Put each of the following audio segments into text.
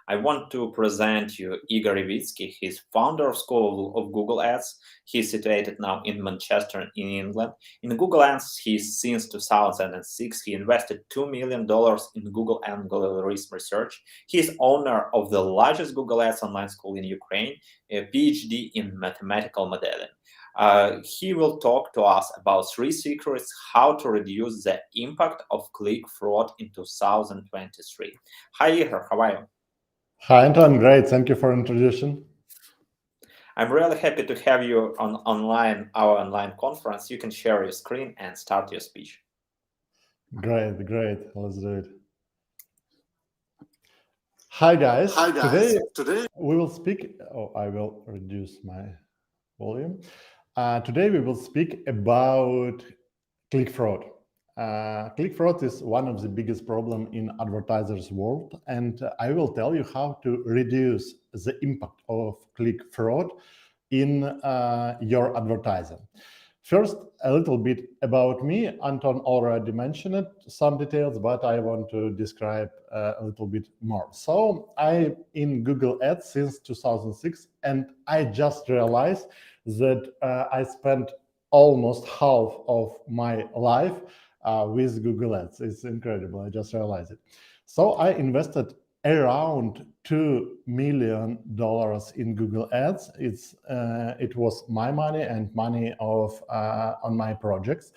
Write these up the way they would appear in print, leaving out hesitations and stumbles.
I want to present you Igor Ivitskiy. He's founder of School of Google Ads. He's situated now in Manchester, in England. In Google Ads, since 2006, he invested $2 million in Google algorithm research. He is owner of the largest Google Ads online school in Ukraine, a Ph.D. in mathematical modeling. He will talk to us about 3 secrets how to reduce the impact of click fraud in 2023. Hi, Igor, how are you? Hi, Anton. Great. Thank you for introduction. I'm really happy to have you on our online conference. You can share your screen and start your speech. Great. Let's do it. Hi, guys. Today we will speak. Oh, I will reduce my volume. Today we will speak about click fraud. Click fraud is one of the biggest problems in advertisers' world, and I will tell you how to reduce the impact of click fraud in your advertising. First, a little bit about me. Anton already mentioned it, some details, but I want to describe a little bit more. So I'm in Google Ads since 2006, and I just realized that I spent almost half of my life with Google Ads. It's incredible. I just realized it. So I invested around $2 million in Google Ads. It was my money and money of on my projects.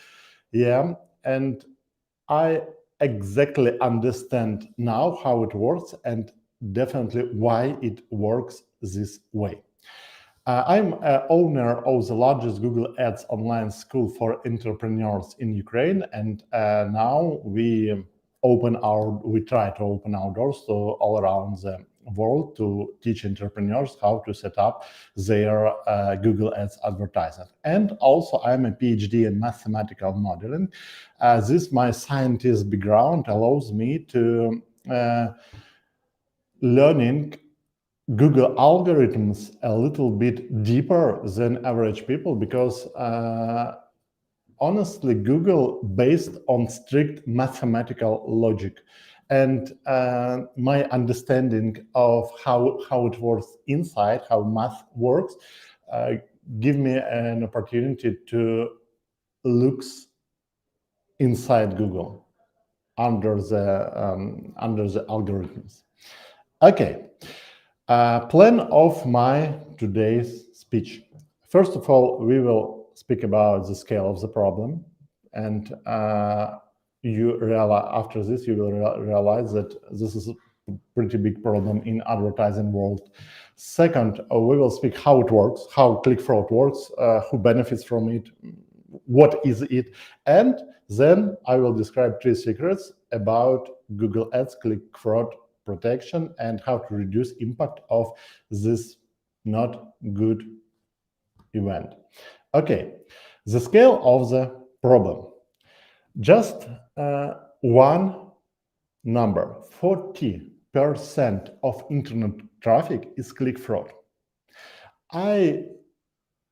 Yeah, and I exactly understand now how it works and definitely why it works this way. I'm owner of the largest Google Ads online school for entrepreneurs in Ukraine, and now we try to open our doors to all around the world to teach entrepreneurs how to set up their Google Ads advertising. And also, I'm a PhD in mathematical modeling. My scientist background allows me to learning Google algorithms a little bit deeper than average people because honestly, Google based on strict mathematical logic. And my understanding of how it works inside, how math works, give me an opportunity to look inside Google under the algorithms. Okay. Plan of my today's speech. First of all, we will speak about the scale of the problem, and after this you will realize that this is a pretty big problem in advertising world. Second, we will speak how it works, how click fraud works, who benefits from it, what is it, and then I will describe 3 secrets about Google Ads click fraud protection and how to reduce impact of this not good event. Okay, the scale of the problem. Just one number, 40% of internet traffic is click fraud. I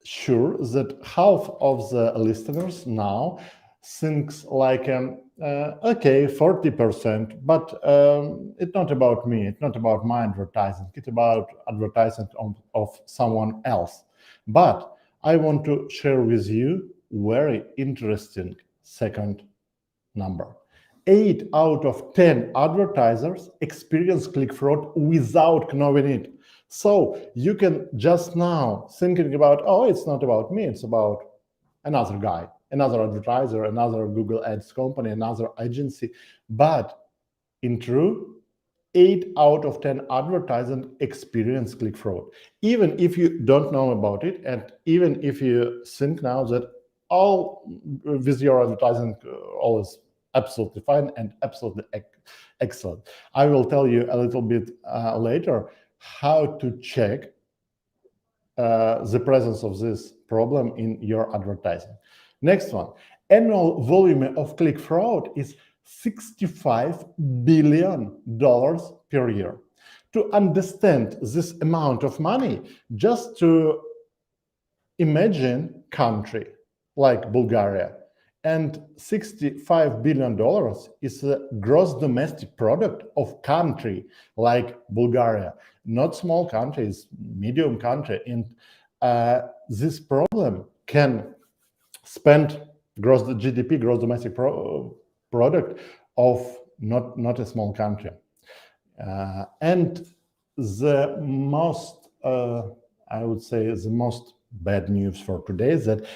sure that half of the listeners now thinks like okay, 40%, but it's not about me, it's not about my advertising, it's about advertising of someone else. But I want to share with you very interesting second number. 8 out of 10 advertisers experience click fraud without knowing it. So you can just now thinking about, oh, it's not about me, it's about another guy, another advertiser, another Google Ads company, another agency. But in truth, 8 out of 10 advertisers experience click fraud. Even if you don't know about it, and even if you think now that all with your advertising all is absolutely fine and absolutely excellent. I will tell you a little bit later how to check the presence of this problem in your advertising. Next one, annual volume of click fraud is $65 billion per year. To understand this amount of money, just to imagine country like Bulgaria. And $65 billion is the gross domestic product of country like Bulgaria, not small countries, medium country. And this problem can spend gross GDP, gross domestic product of not a small country. And the most, I would say, the most bad news for today is that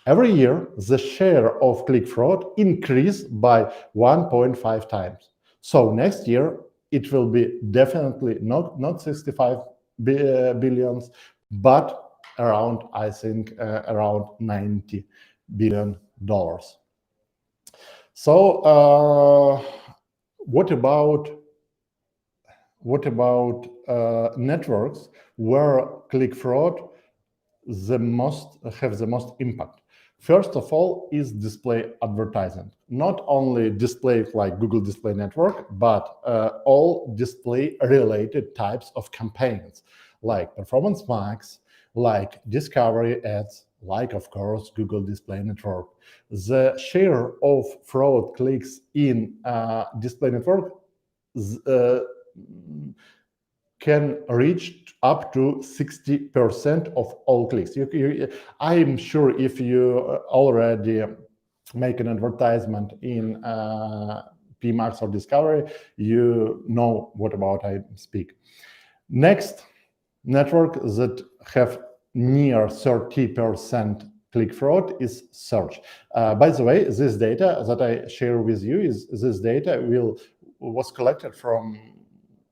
every year the share of click fraud increased by 1.5 times. So next year it will be definitely not 65 billions, but around, I think, around $90 billion. So what about networks where click fraud have the most impact? First of all is display advertising. Not only display like Google Display Network, but all display-related types of campaigns, like Performance Max, like Discovery ads, like, of course, Google Display Network. The share of fraud clicks in Display Network can reach up to 60% of all clicks. I'm sure if you already make an advertisement in PMax or Discovery, you know what about I speak. Next network that have near 30% click fraud is search. By the way, this data that I share with you this data was collected from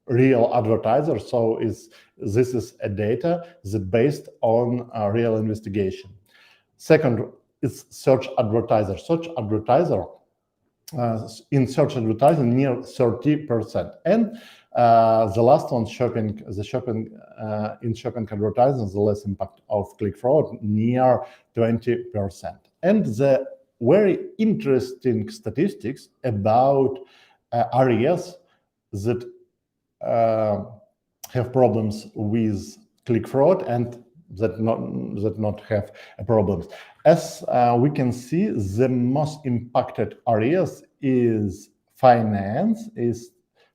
real advertisers, so this is a data that based on a real investigation. Second is search advertiser. In search advertising near 30%, and the last one, shopping in shopping advertising, the less impact of click fraud, near 20%. And the very interesting statistics about areas that have problems with click fraud and that not have problems. As we can see, the most impacted areas is finance, is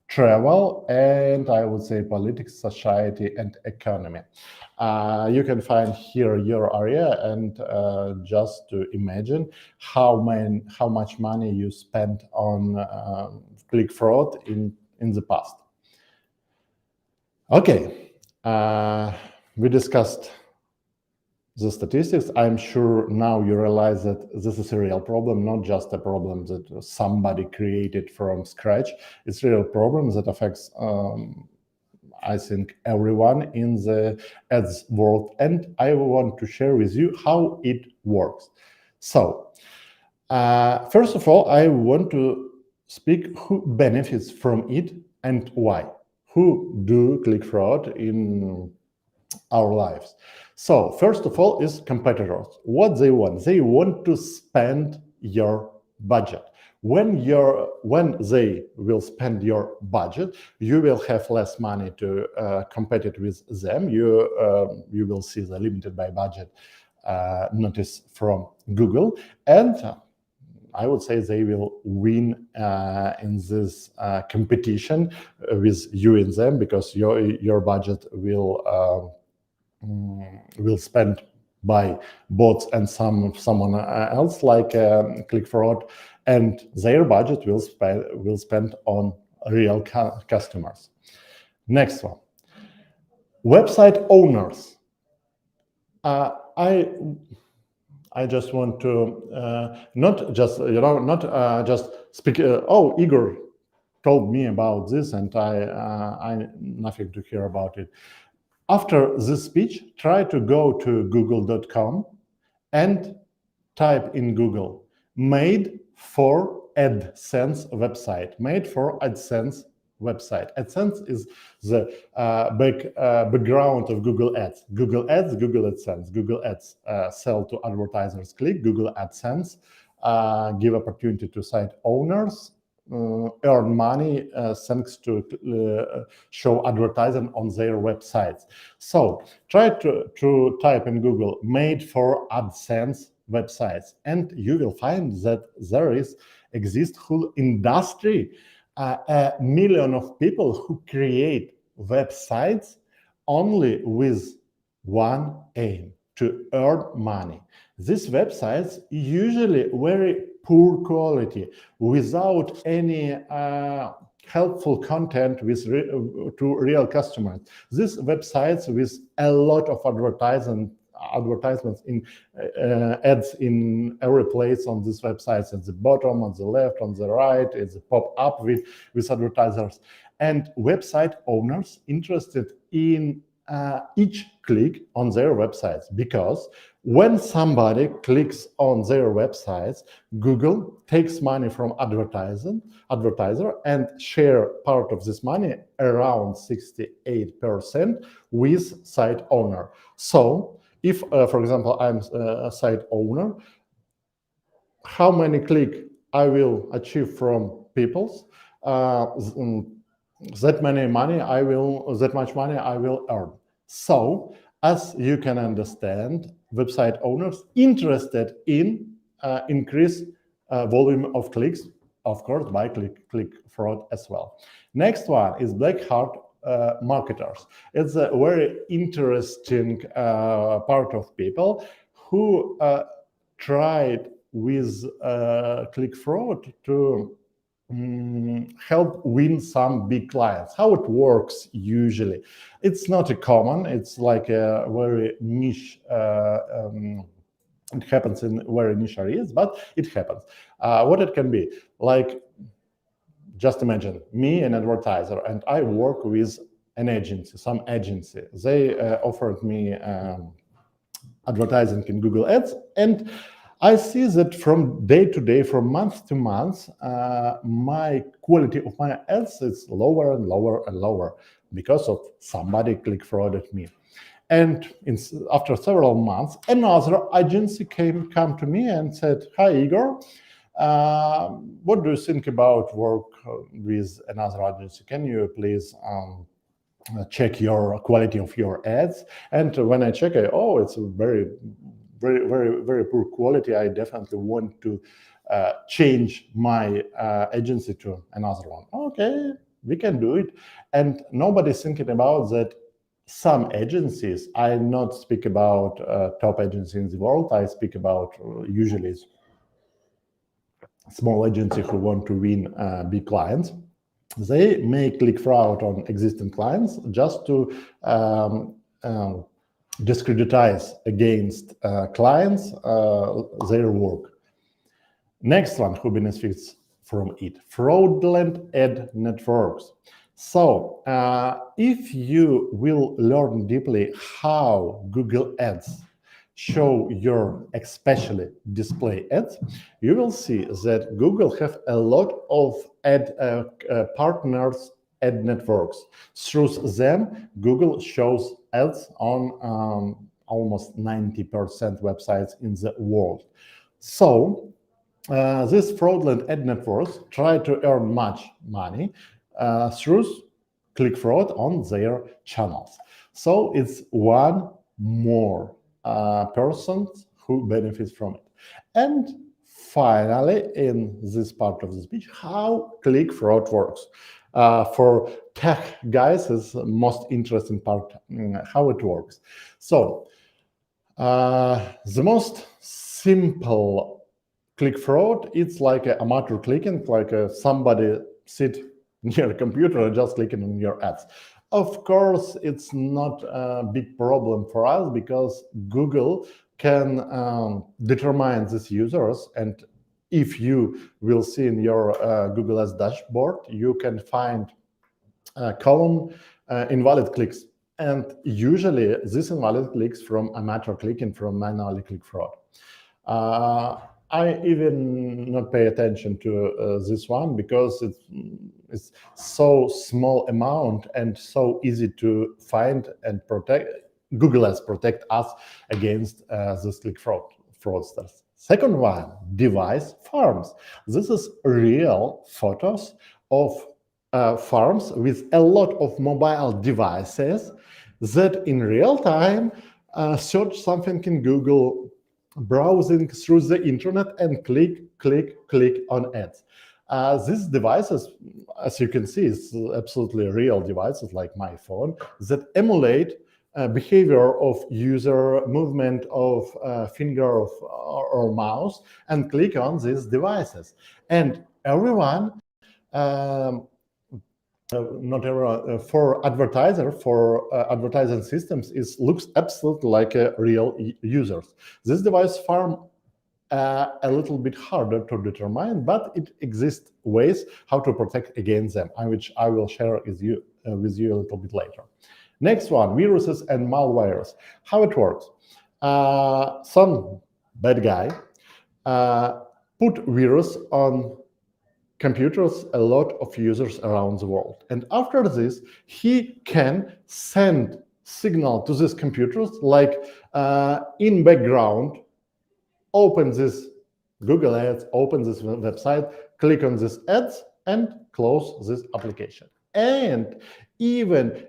travel, and I would say politics, society, and economy. You can find here your area and just to imagine how much money you spent on click fraud in the past. Okay, we discussed the statistics. I'm sure now you realize that this is a real problem, not just a problem that somebody created from scratch. It's a real problem that affects, I think, everyone in the ads world. And I want to share with you how it works. So, first of all, I want to speak who benefits from it and why. Who do click fraud in our lives? So first of all is competitors. What they want? They want to spend your budget. When they will spend your budget, you will have less money to compete with them. You will see the limited by budget notice from Google, and I would say they will win in this competition with you and them, because your budget will spend by bots and someone else like click fraud, and their budget will spend on real customers. Next one, website owners. I just want to not just speak. Oh, Igor told me about this, and I nothing to hear about it. After this speech, try to go to google.com and type in Google "made for AdSense website." Made for AdSense website. AdSense is the background of Google Ads. Google Ads, Google AdSense. Google Ads sell to advertisers click. Google AdSense give opportunity to site owners earn money thanks to show advertising on their websites. So try to type in Google "made for AdSense websites, and you will find that there exists whole industry, a million of people who create websites only with one aim: to earn money. These websites usually very poor quality, without any helpful content to real customers. These websites with a lot of advertisements in ads in every place on these websites, at the bottom, on the left, on the right. It's a pop up with advertisers, and website owners interested in each click on their websites, because when somebody clicks on their websites, Google takes money from advertiser and share part of this money, around 68%, with site owner. So if, for example, I'm a site owner, how many clicks I will achieve from people's, that much money I will earn. So, as you can understand, website owners interested in increase volume of clicks, of course, by click fraud as well. Next one is black hat marketers. It's a very interesting part of people who tried with click fraud to help win some big clients. How it works usually? It's not a common, it's like a very niche, it happens in very niche areas, but it happens. What it can be, like, just imagine me, an advertiser, and I work with an agency, some agency. They offered me advertising in Google Ads, and I see that from day to day, from month to month, my quality of my ads is lower and lower and lower because of somebody click frauded me. And after several months, another agency come to me and said, "Hi, Igor, what do you think about work with another agency? Can you please check your quality of your ads?" And when I check it, oh, it's very poor quality. I definitely want to change my agency to another one. Okay, we can do it. And nobody's thinking about that. Some agencies, I not speak about top agencies in the world, I speak about usually small agencies who want to win big clients. They may click fraud on existing clients just to discreditize against clients their work. Next one, who benefits from it? Fraudulent ad networks. So if you will learn deeply how Google Ads show your especially display ads, you will see that Google have a lot of ad partners, ad networks. Through them, Google shows ads on almost 90% websites in the world. So these fraudulent ad networks try to earn much money through click fraud on their channels. So it's one more person who benefits from it. And finally, in this part of the speech, how click fraud works. For tech guys, is the most interesting part, how it works. So the most simple click fraud, it's like an amateur clicking, like somebody sit near a computer and just clicking on your ads. Of course, it's not a big problem for us because Google can determine these users, and if you will see in your Google Ads dashboard, you can find a column invalid clicks. And usually this invalid clicks from amateur clicking, from manually click fraud. I even not pay attention to this one because it's so small amount and so easy to find and protect. Google Ads protect us against this click fraudsters. Second one, device farms. This is real photos of farms with a lot of mobile devices that in real time search something in Google, browsing through the internet and click on ads. These devices, as you can see, is absolutely real devices like my phone that emulate behavior of user, movement of finger or mouse, and click on these devices. And everyone, not everyone, for advertising systems, looks absolutely like real users. This device farm a little bit harder to determine, but it exists ways how to protect against them, which I will share with you a little bit later. Next one, viruses and malwares. How it works? Some bad guy put virus on computers a lot of users around the world. And after this, he can send signal to these computers like in background, open this Google Ads, open this website, click on this ads, and close this application. And even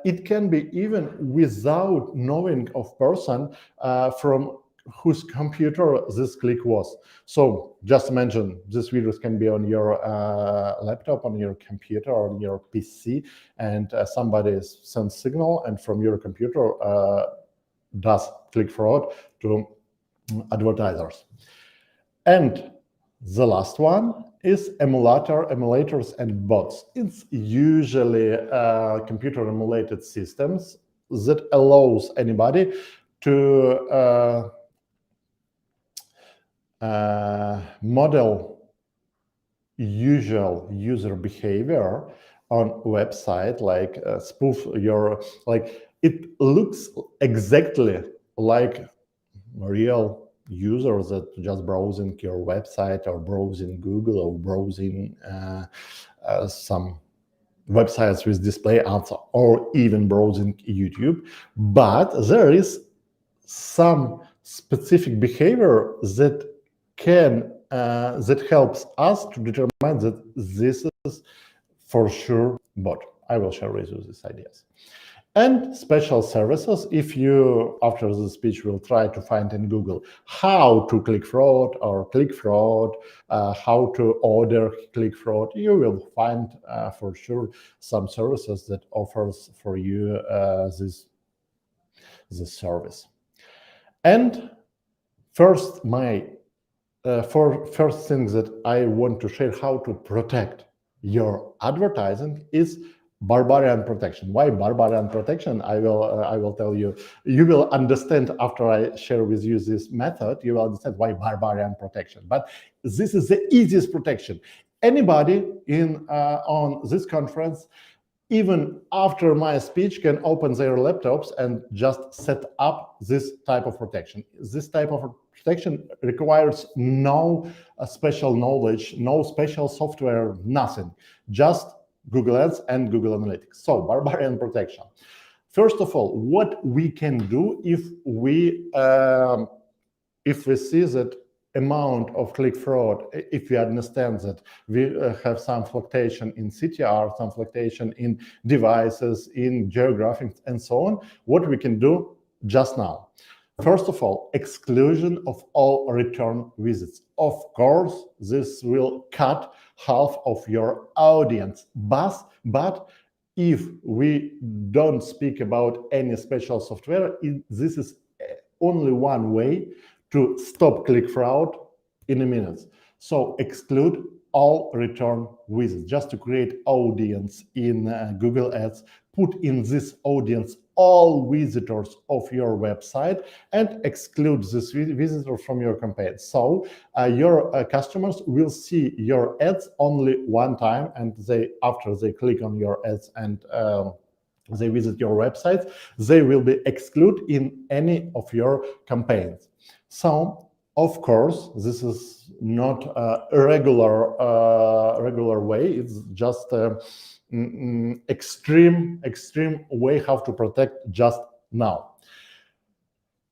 it can be even without knowing of person from whose computer this click was. So just imagine this virus can be on your laptop, on your computer, or on your PC, and somebody sends signal, and from your computer does click fraud to advertisers. And the last one is emulators and bots. It's usually computer emulated systems that allows anybody to model usual user behavior on website, like spoof your, like it looks exactly like real users that just browsing your website or browsing Google or browsing some websites with display ads or even browsing YouTube. But there is some specific behavior that can that helps us to determine that this is for sure bot. I will share with you these ideas. And special services, if you, after the speech, will try to find in Google how to click fraud or click fraud, how to order click fraud, you will find for sure some services that offers for you this service. And first thing that I want to share how to protect your advertising is barbarian protection. Why barbarian protection? I will tell you. You will understand after I share with you this method. You will understand why barbarian protection. But this is the easiest protection. Anybody on this conference, even after my speech, can open their laptops and just set up this type of protection. This type of protection requires no special knowledge, no special software, nothing. Just Google Ads and Google Analytics. So barbarian protection. First of all, what we can do if we see that amount of click fraud, if we understand that we have some fluctuation in CTR, some fluctuation in devices, in geographic, and so on, what we can do just now. First of all, exclusion of all return visits. Of course, this will cut half of your audience, but if we don't speak about any special software, this is only one way to stop click fraud in a minute. So exclude all return visits, just to create audience in Google Ads, put in this audience all visitors of your website and exclude this visitor from your campaign. So your customers will see your ads only one time, and after they click on your ads and they visit your website, they will be excluded in any of your campaigns. So, of course, this is not a regular way. It's just extreme way how to protect just now.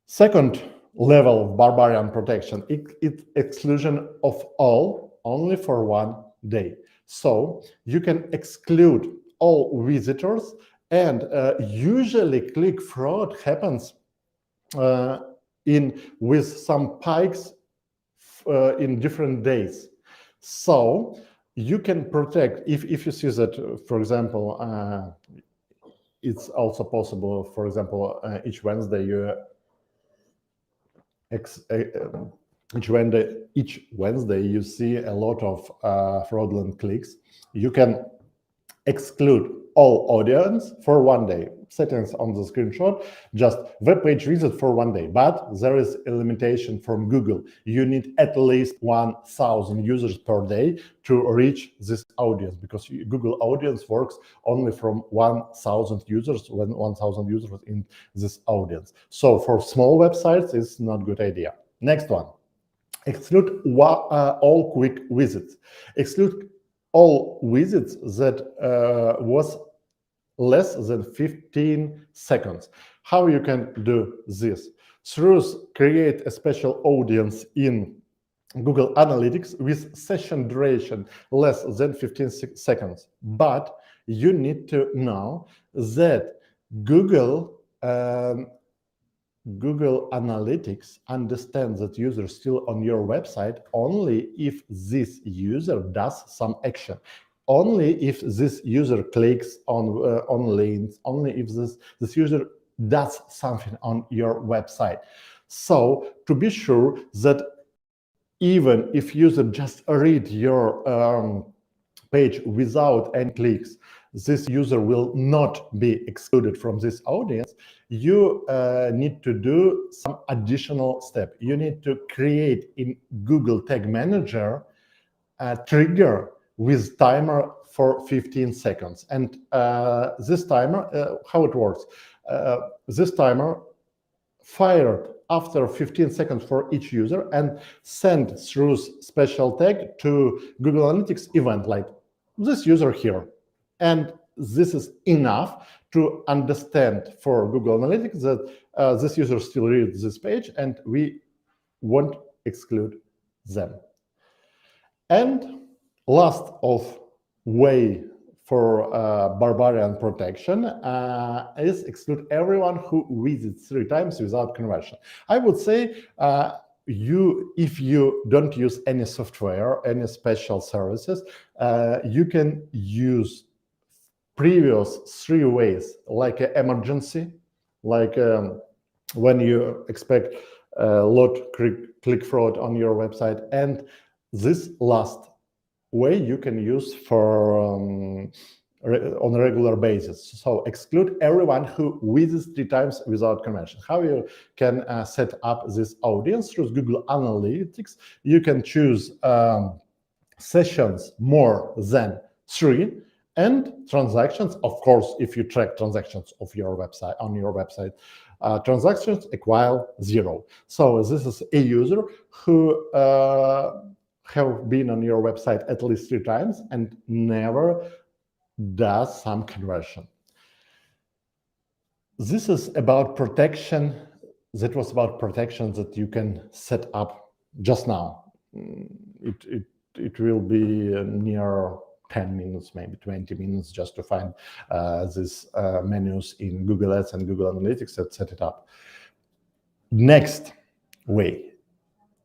Second level of barbarian protection, it's exclusion of all only for 1 day. So you can exclude all visitors, and usually click fraud happens with some pikes in different days. So you can protect, if you see that, for example, it's also possible, for example, each Wednesday you see a lot of fraudulent clicks. You can exclude all audience for 1 day. Settings on the screenshot, just web page visit for 1 day. But there is a limitation from Google. You need at least 1,000 users per day to reach this audience, because Google audience works only from 1,000 users, when 1,000 users in this audience. So for small websites, it's not a good idea. Next one, exclude all quick visits. Exclude all visits that was less than 15 seconds. How you can do this? Through create a special audience in Google Analytics with session duration less than 15 seconds. But you need to know that Google Analytics understands that user is still on your website only if this user does some action, only if this user clicks on links, only if this user does something on your website. So to be sure that even if user just read your page without any clicks, this user will not be excluded from this audience. You need to do some additional step. You need to create in Google Tag Manager a trigger with timer for 15 seconds. And this timer, how it works? This timer fired after 15 seconds for each user and send through special tag to Google Analytics event, like this user here. And this is enough to understand for Google Analytics that this user still reads this page and we won't exclude them. And last of way for barbarian protection is exclude everyone who visits 3 times without conversion. I would say if you don't use any software, any special services, you can use previous 3 ways, like an emergency, like when you expect a lot click fraud on your website, and this last way you can use for on a regular basis. So exclude everyone who visits 3 times without conversion. How you can set up this audience through Google Analytics? You can choose sessions more than 3 and transactions. Of course, if you track transactions of your website on your website, transactions equal 0. So this is a user who have been on your website at least 3 times and never does some conversion. This is about protection. That was about protection that you can set up just now. It will be near 10 minutes, maybe 20 minutes, just to find these menus in Google Ads and Google Analytics and set it up. Next way.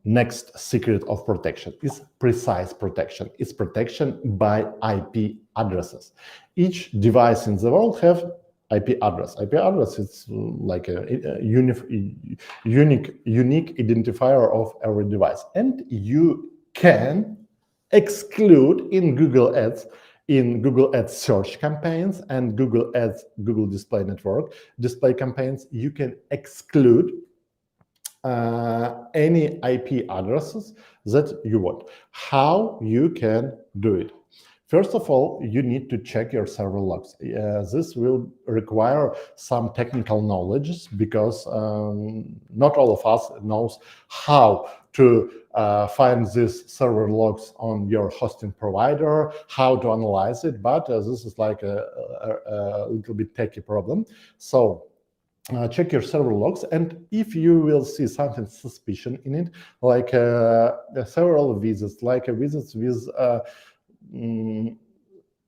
Next secret of protection is precise protection. It's protection by IP addresses. Each device in the world have IP address. IP address is like a unique identifier of every device. And you can exclude in Google Ads, search campaigns and Google Ads, Google Display Network display campaigns, you can exclude any IP addresses that you want. How you can do it? First of all, you need to check your server logs. This will require some technical knowledge because not all of us knows how to find these server logs on your hosting provider, how to analyze it, but this is like a little bit techy problem. So check your server logs, and if you will see something suspicious in it, like several visits, like visits with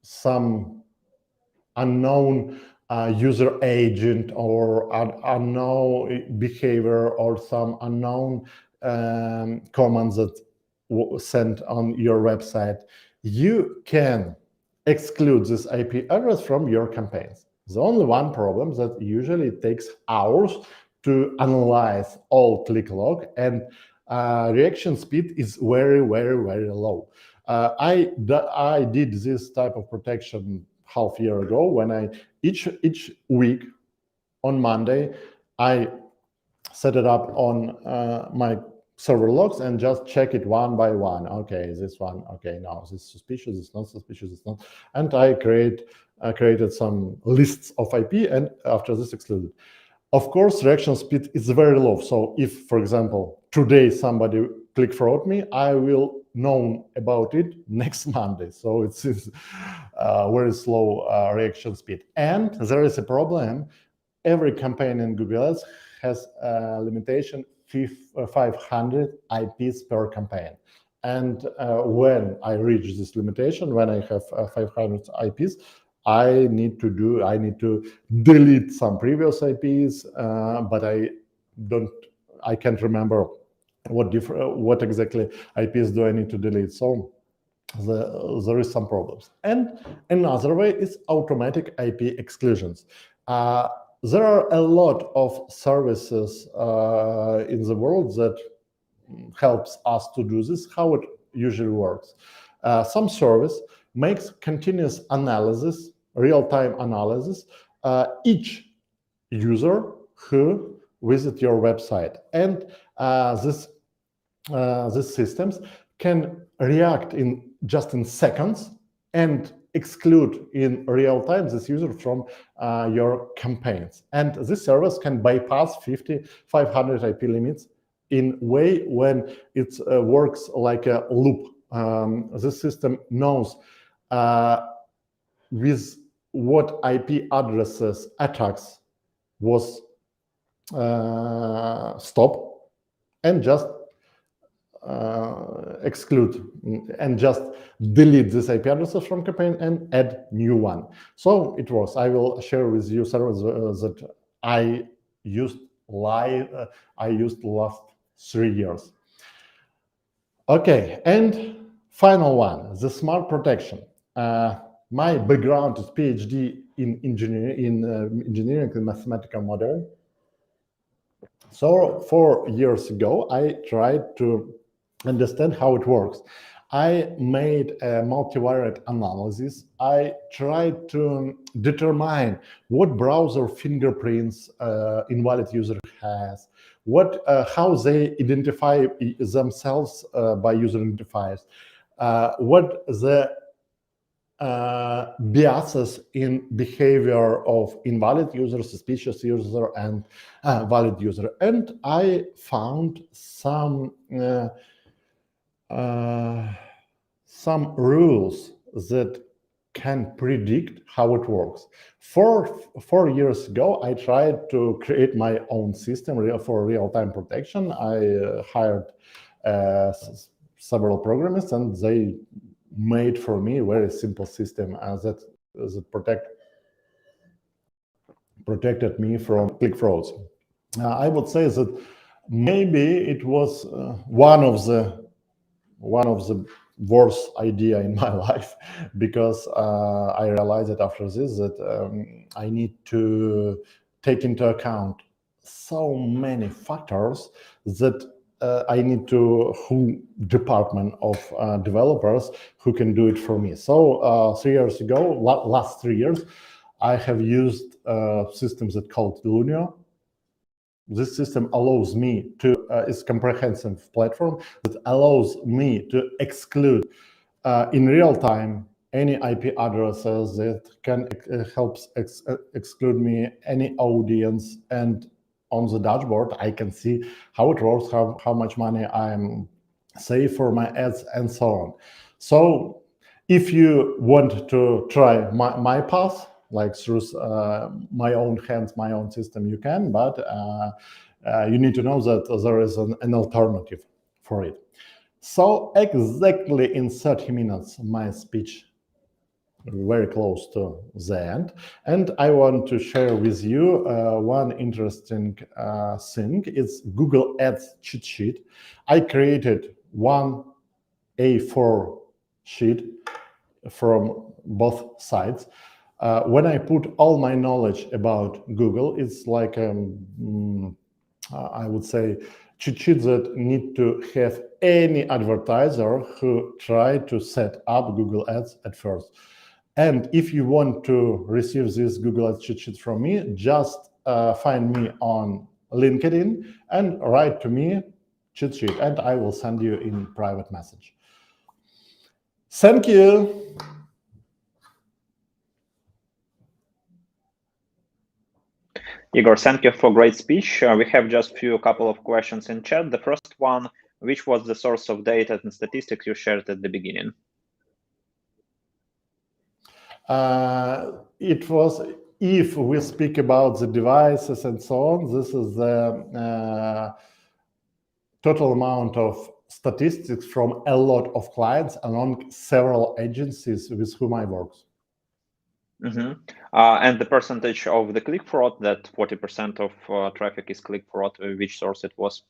some unknown user agent or unknown behavior or some unknown commands that sent on your website, you can exclude this IP address from your campaigns. The only one problem that usually it takes hours to analyze all click log, and reaction speed is very, very, very low. I did this type of protection half year ago when I each week on Monday I set it up on my server logs and just check it one by one. Okay, this one, okay, no, this is suspicious, it's not suspicious, it's not. And I created some lists of IP, and after this excluded. Of course, reaction speed is very low. So if, for example, today somebody click fraud me, I will know about it next Monday. So it's very slow reaction speed. And there is a problem. Every campaign in Google Ads has a limitation 500 IPs per campaign. And when I reach this limitation, when I have 500 IPs, I need to delete some previous IPs, but I can't remember what exactly IPs do I need to delete. So there is some problems. And another way is automatic IP exclusions. There are a lot of services in the world that helps us to do this. How it usually works. Some service makes continuous analysis, real-time analysis, each user who visit your website, and these systems can react in seconds and exclude in real time this user from your campaigns. And this service can bypass 500 IP limits in way when it works like a loop. This system knows with what IP addresses attacks was stop, and just exclude and just delete this IP addresses from campaign and add new one. So it works. I will share with you services that I used last 3 years. Okay, and final one, the smart protection. My background is Ph.D. in engineering and mathematical modeling. So 4 years ago, I tried to understand how it works. I made a multivariate analysis. I tried to determine what browser fingerprints invalid user has, how they identify themselves by user identifiers, what the biases in behavior of invalid user, suspicious user, and valid user. And I found some rules that can predict how it works. 4 years ago, I tried to create my own system for real-time protection. I hired several programmers, and they made for me a very simple system that protected me from click frauds. I would say that maybe it was one of the worst idea in my life, because I realized that after this that I need to take into account so many factors that I need to department of developers who can do it for me. So 3 years ago, last 3 years, I have used systems that called illuminates. This system allows me to, it's a comprehensive platform that allows me to exclude in real time any IP addresses that can helps exclude me any audience, and on the dashboard I can see how it works, how much money I'm save for my ads, and so on. So if you want to try my path, like through my own hands, my own system, you can, but you need to know that there is an alternative for it. So exactly in 30 minutes, my speech very close to the end. And I want to share with you one interesting thing. It's Google Ads cheat sheet. I created one A4 sheet from both sides. When I put all my knowledge about Google, it's like I would say cheat sheet that need to have any advertiser who try to set up Google Ads at first. And if you want to receive this Google Ads cheat sheet from me, just find me on LinkedIn and write to me cheat sheet, and I will send you in private message. Thank you. Igor, thank you for great speech. We have just a couple of questions in chat. The first one, which was the source of data and statistics you shared at the beginning? It was, if we speak about the devices and so on, this is the total amount of statistics from a lot of clients along several agencies with whom I work. And the percentage of the click fraud, that 40% of traffic is click fraud, which source it was?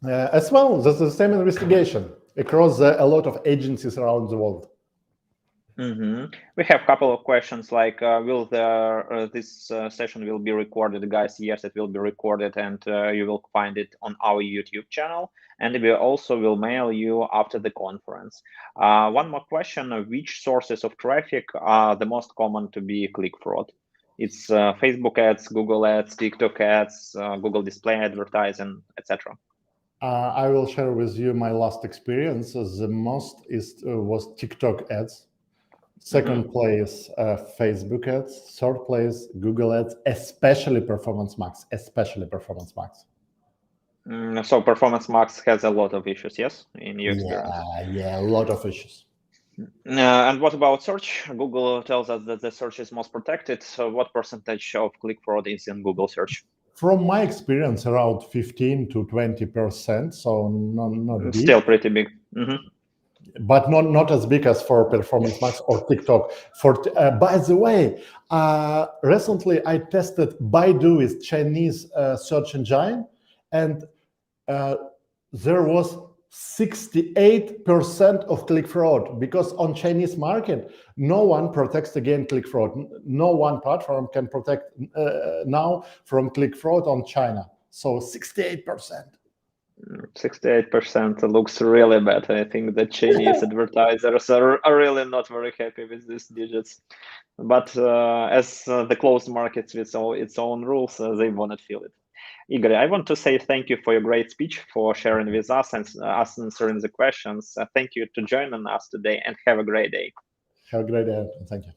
As well, there's the same investigation across a lot of agencies around the world. We have a couple of questions like, will this session will be recorded? Guys, yes, it will be recorded, and you will find it on our YouTube channel, and we also will mail you after the conference. One more question, which sources of traffic are the most common to be click fraud? It's Facebook ads, Google ads, TikTok ads, Google display advertising, etc. I will share with you my last experience. The most was TikTok ads. Second place, Facebook ads. Third place, Google ads, especially Performance Max, So Performance Max has a lot of issues, yes, in your experience? Yeah, a lot of issues. And what about search? Google tells us that the search is most protected. So what percentage of click fraud is in Google search? From my experience, around 15 to 20%. So not big. Still pretty big. But not as big as for Performance Max or TikTok. By the way, recently I tested Baidu with Chinese search engine, and there was 68% of click fraud, because on Chinese market, no one protects against click fraud. No one platform can protect now from click fraud on China. So 68%. 68% looks really bad. I think the Chinese advertisers are really not very happy with these digits. But as the closed markets with its own rules, they won't feel it. Igor, I want to say thank you for your great speech, for sharing with us and us answering the questions. Thank you to joining us today, and have a great day. Have a great day. Thank you.